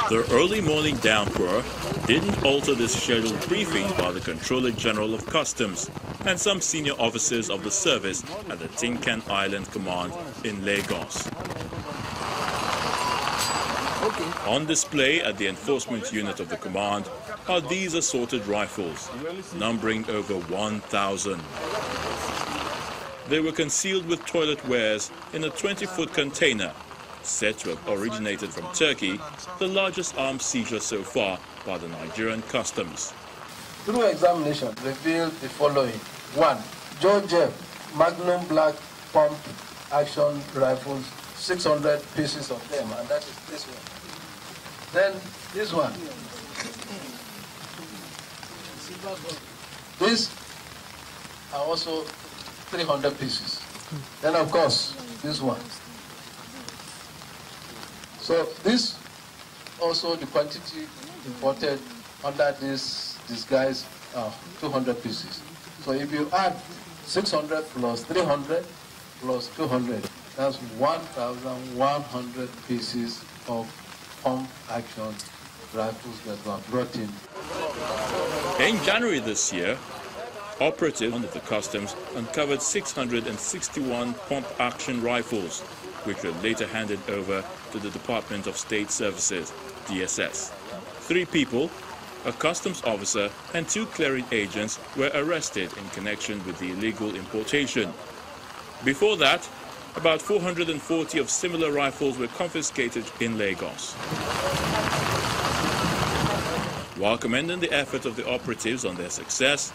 The early morning downpour didn't alter the scheduled briefings by the Controller General of Customs and some senior officers of the service at the Tinkan Island Command in Lagos. On display at the enforcement unit of the command are these assorted rifles, numbering over 1,000. They were concealed with toilet wares in a 20-foot container, said to have originated from Turkey, the largest arms seizure so far by the Nigerian customs. Through examination, revealed the following. 1. George Jeff, Magnum Black Pump Action Rifles, 600 pieces of them, and that is this one. Then this one. These are also 300 pieces. Then of course, this one. So this also the quantity imported under this disguise are 200 pieces. So if you add 600 plus 300 plus 200, that's 1,100 pieces of pump action rifles that were brought in. In January this year, operatives under the customs uncovered 661 pump action rifles, which were later handed over to the Department of State Services, DSS. 3 people, a customs officer and 2 clearing agents were arrested in connection with the illegal importation. Before that, about 440 of similar rifles were confiscated in Lagos. While commending the effort of the operatives on their success,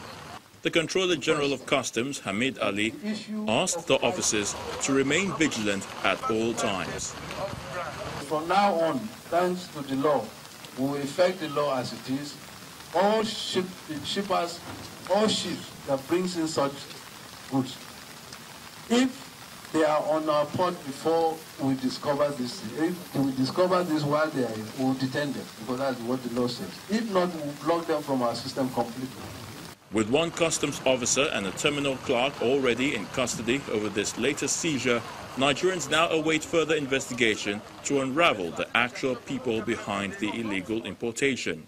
the Controller General of Customs, Hamid Ali, asked the officers to remain vigilant at all times. From now on, thanks to the law, we will effect the law as it is. All shippers, all ships that brings in such goods, if they are on our port before we discover this, if we discover this while they are in, we will detain them, because that's what the law says. If not, we will block them from our system completely. With 1 customs officer and a terminal clerk already in custody over this latest seizure, Nigerians now await further investigation to unravel the actual people behind the illegal importation.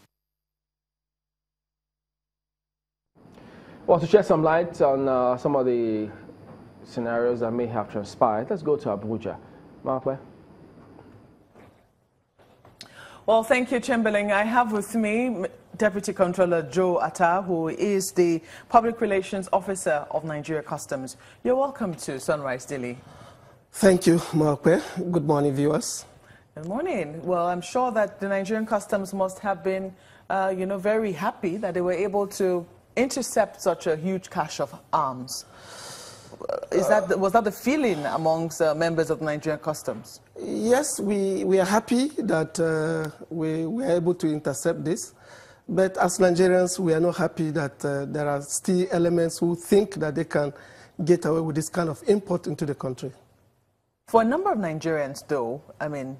Well, to shed some light on some of the scenarios that may have transpired, let's go to Abuja. Mark. Well, thank you, Chamberlain. I have with me Deputy Controller Joe Atta, who is the Public Relations Officer of Nigeria Customs. You're welcome to Sunrise Daily. Thank you, Markwe. Good morning, viewers. Good morning. Well, I'm sure that the Nigerian Customs must have been, very happy that they were able to intercept such a huge cache of arms. Was that the feeling amongst members of Nigerian Customs? Yes, we are happy that we were able to intercept this. But as Nigerians, we are not happy that there are still elements who think that they can get away with this kind of import into the country. For a number of Nigerians, though,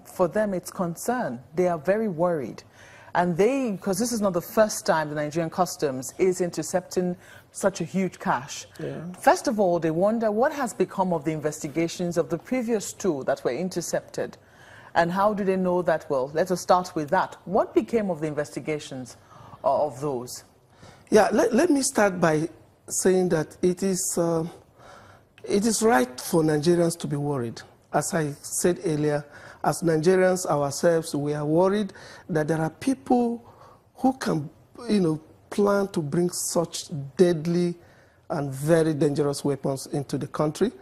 for them it's concern. They are very worried. And because this is not the first time the Nigerian Customs is intercepting such a huge cache. Yeah. First of all, they wonder what has become of the investigations of the previous 2 that were intercepted. And how do they know that? Well, let us start with that. What became of the investigations of those? Yeah, let me start by saying that it is right for Nigerians to be worried. As I said earlier, as Nigerians ourselves, we are worried that there are people who can, plan to bring such deadly and very dangerous weapons into the country.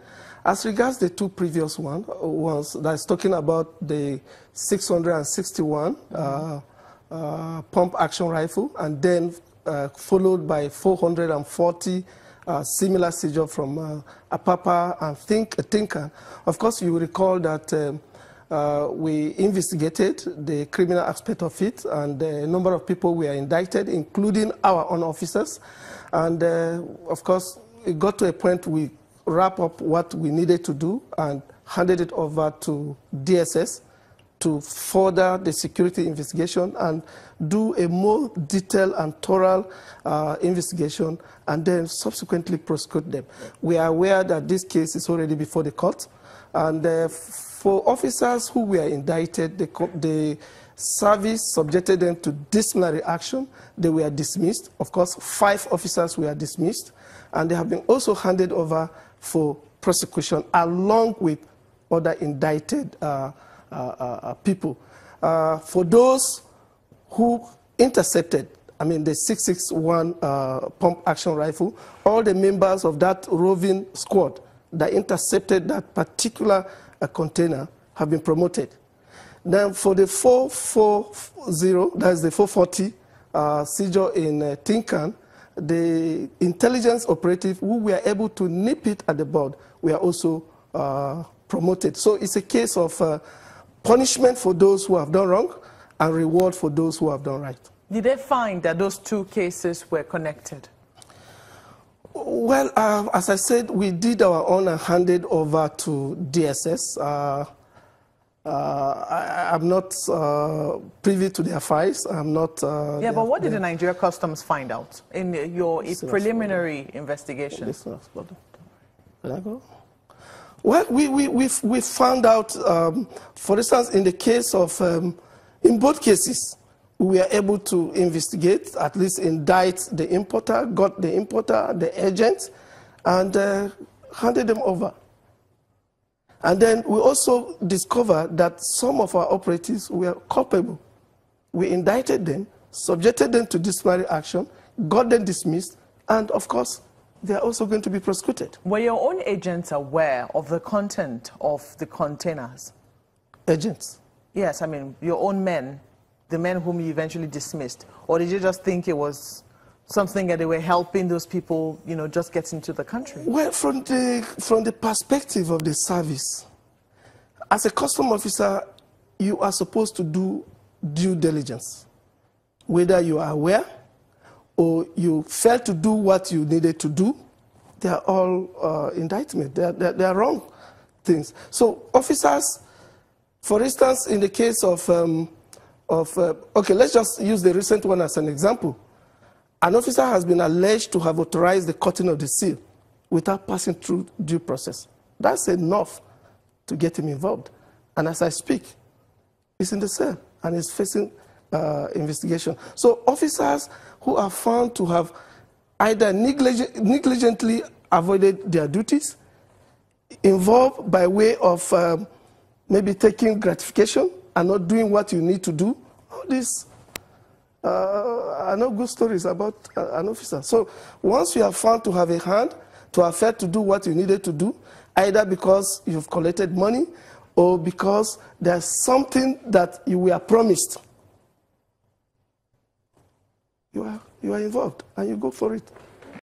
As regards the 2 previous ones, that's talking about the 661 pump action rifle, and then followed by 440 similar seizure from Apapa and Tinkan. Of course, you will recall that we investigated the criminal aspect of it, and a number of people were indicted, including our own officers. And of course, it got to a point we wrap up what we needed to do and handed it over to DSS to further the security investigation and do a more detailed and thorough investigation, and then subsequently prosecute them. We are aware that this case is already before the court, And for officers who were indicted, the service subjected them to disciplinary action. They were dismissed. Of course, 5 officers were dismissed, and they have been also handed over for prosecution along with other indicted people. For those who intercepted, I mean the 661 pump action rifle, all the members of that roving squad that intercepted that particular container have been promoted. Then for the 440, that's the 440 seizure in Tinkan, the intelligence operative who were able to nip it at the bud were also promoted. So it's a case of punishment for those who have done wrong and reward for those who have done right. Did they find that those 2 cases were connected? Well, as I said, we did our own and handed over to DSS. I'm not privy to their files. I'm not. Yeah, but what did the Nigeria Customs find out in your preliminary investigation? Can I go? Well, we found out, for instance, in the case of, in both cases, we were able to investigate, at least indict the importer, got the importer, the agent, and handed them over. And then we also discovered that some of our operatives were culpable. We indicted them, subjected them to disciplinary action, got them dismissed, and of course, they are also going to be prosecuted. Were your own agents aware of the content of the containers? Agents? Yes, I mean, your own men, the men whom you eventually dismissed, or did you just think it was something that they were helping those people, you know, just get into the country? Well, from the perspective of the service, as a custom officer, you are supposed to do due diligence. Whether you are aware or you failed to do what you needed to do, they are all indictment. They are wrong things. So officers, for instance, in the case of okay, let's just use the recent one as an example. An officer has been alleged to have authorized the cutting of the seal without passing through due process. That's enough to get him involved. And as I speak, he's in the cell and is facing investigation. So officers who are found to have either negligently avoided their duties, involved by way of maybe taking gratification and not doing what you need to do, all these are not good stories about an officer. So once you are found to have a hand, to have failed to do what you needed to do, either because you've collected money or because there's something that you were promised, you are involved and you go for it.